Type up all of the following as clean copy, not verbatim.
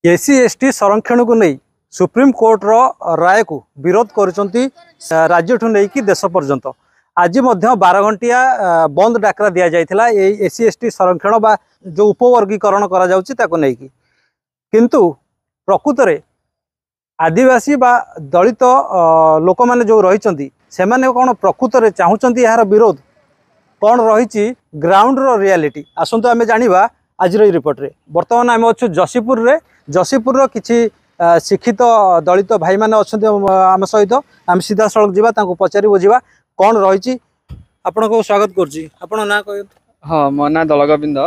SC ST संरक्षण को नहीं सुप्रीम कोर्ट राय को विरोध कर राज्य ठू नहीं कि देश पर्यंत आज 12 घंटिया बंद डाकरा दि जाता एससी एसटी संरक्षण बा जो उपवर्गीकरण करा किंतु प्रकृत में आदिवासी बा दलित लोक मैंने जो रही से कौन प्रकृत में चाहूँगी यार विरोध कौन रही ग्राउंड रियलिटी आसतु आम जाना आज रिपोर्ट रे बर्तमान आम अच्छु जसीपुर किसी शिक्षित दलित भाई मैंने अच्छा आम सहित आम सीधा सड़क जावा पचारि बुझा कौन रही आपण को स्वागत कर ना कह। हाँ मो ना दलगोविंद।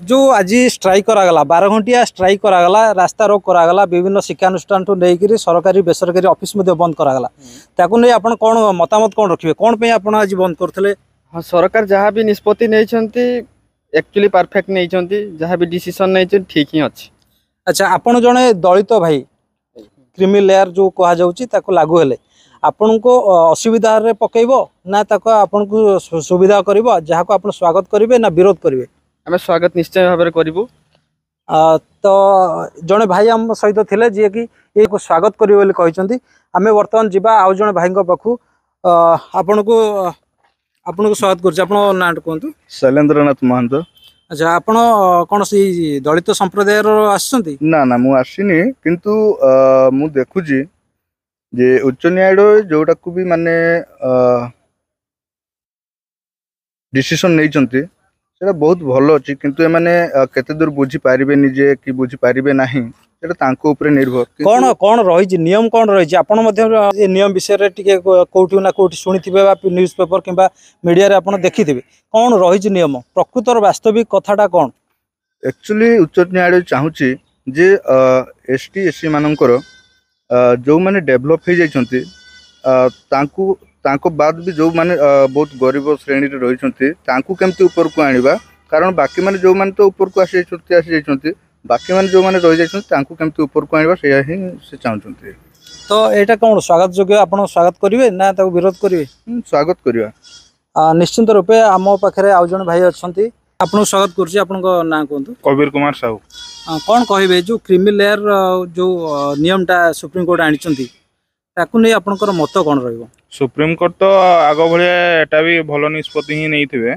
जो आज स्ट्राइक करागला 12 घंटिया स्ट्राइक करागला रास्ता रोक करागला विभिन्न शिक्षानुष्ठान ठू लेकर सरकारी बेसरकारी ऑफिस बंद करागला ताकू नहीं आपण कौन मतामत कौन रखिए कौन पे आपण आज बंद करथिले। हाँ सरकार जहाँ भी निष्पत्ति नहीं एक्चुअली परफेक्ट नहीं जहाँ भी डिसीजन नहीं ठीक ही अच्छी। अच्छा आपण जड़े दलित भाई क्रीमी लेयर जो कह जाऊँ लागू हेले आपण को असुविधा रे पकेइबो ना ताको आपण को सुविधा करिवो जहाँ को आपण स्वागत करिवे ना विरोध करिवे। आम स्वागत निश्चय भाव में करूँ। तो जड़े भाई आम सहित थे जी कि ये को स्वागत करेंगे कहते आम बर्तमान जावा आउ जड़े भाई पाखु आपण को स्वागत कर ना कहतु। शैलेन्द्रनाथ महंत। अच्छा आपण कौन सी दलित संप्रदाय आसछंती? ना ना मु आसीनी किंतु मु देखुची जे उच्च न्यायालय जोटा को भी माने डिसीजन नहीं चंती सेटा बहुत भल अच्छी किंतु ए माने केते दूर बुझी पारिबे निजे कि बुझी पारिबे नाही सेटा तांको ऊपर निर्भर। कौन कौन रही नियम कौन रही आपण मध्य नियम विषय रे टिके कोठी ना कोठी सुनिथिबे बा न्यूज पेपर किंबा मीडिया रे आपण देखिथिबे कौन रही नियम प्रकृतर वास्तविक कथाटा कौन? एक्चुअली उच्च न्यायालय चाहूची जे एसटी एससी मानकर जो माने डेवलप हो जाइछंती तांको तांको बाद भी जो माने बहुत गरीब श्रेणी रे रही केमती ऊपर को आनिबा कारण बाकी माने जो माने तो ऊपर को आसी जाइछंती बाकी माने जो माने रही जाइछंती केमती ऊपर को आनिबा सेया ही से चाहछंती। तो एटा कौन स्वागत योग्य आपण स्वागत करिवे ना ताको विरोध करिवे? स्वागत करिवा निश्चिंत रूपे आम पाखे आउ जन भाई अच्छी आपन स्वागत करुच्ची आपण ना कहतु। कबीर कुमार साहू। कौन कहे जो क्रीमी लेयर जो नियमटा सुप्रीम कोर्ट आनी ताकू नहीं आपनकर मत कौन रहिबो? सुप्रीम कोर्ट तो आग भाया एटा भी भल निष्पत्ति ही नहीं थे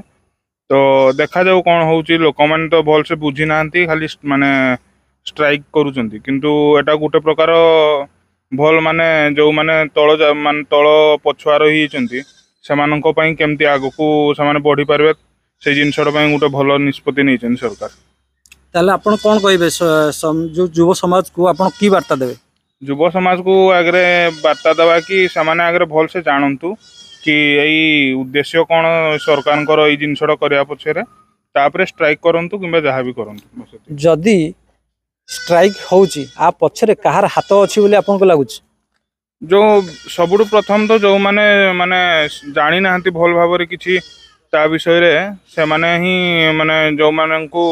तो देखा जाऊ कौन होउची लोक माने तो भल से बुझी नांती खाली माने स्ट्राइक करूचंती किंतु एटा गोटे प्रकार भल माने जो माने तल पछुआ रही चंती सेमानंको पई केमती आगकू सेमाने बढ़ी पारबे से जिनसटा पई गोटे भल निष्पत्ति नहीं चंती सरकार। ताले आपण कौन कहबे जो युव समाज को आपण की वार्ता देबे? युव समाज को आगे बार्ता दवा कि सेमाने आगे भल से जानतु कि यही उद्देश्य कौन सरकार ये जिनसटा करने पछरे तापर स्ट्राइक करंतु किंबा जहाँ भी करंतु। जदि स्ट्राइक होउची आ पछरे कहार हाथ अछि बोली आपन को लागुची? जो सबुठ प्रथम तो जो माने माने जानी नाहंती भल भाव रे किछि ता विषय रे से माने ही माने जो माने को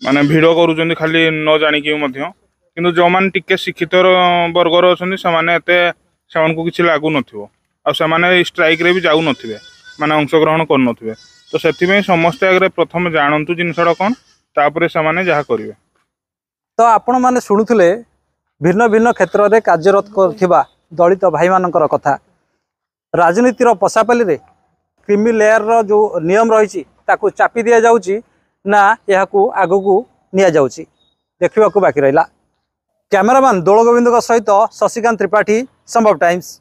माने भिड़ करूचंती खाली न जानी कि मध्य किंतु जो माने टिके शिक्षित वर्गर अछंती से माने एते सेमान को किछि लागू नथिवो आ से माने स्ट्राइक रे भी जाऊ नथिबे माने अंशग्रहण कर नथिबे तो सेथि में समस्त आगे प्रथम जानंतु जिनसडा कोन तापरे से माने जहा करिवे। तो आपण माने सुनुथले भिन्न भिन्न क्षेत्र में कार्यरत करथिबा दलित भाई मानकर कथा राजनीतिर पसापाली रे क्रीमी लेयर रो जो नियम रही ताकू चापी दिया जाउची ना यहाकू आगकू निया जाउची देखिबाकू बाकी रहिला। कैमरामैन दलगोविंद सहित शशिकांत त्रिपाठी संभव टाइम्स।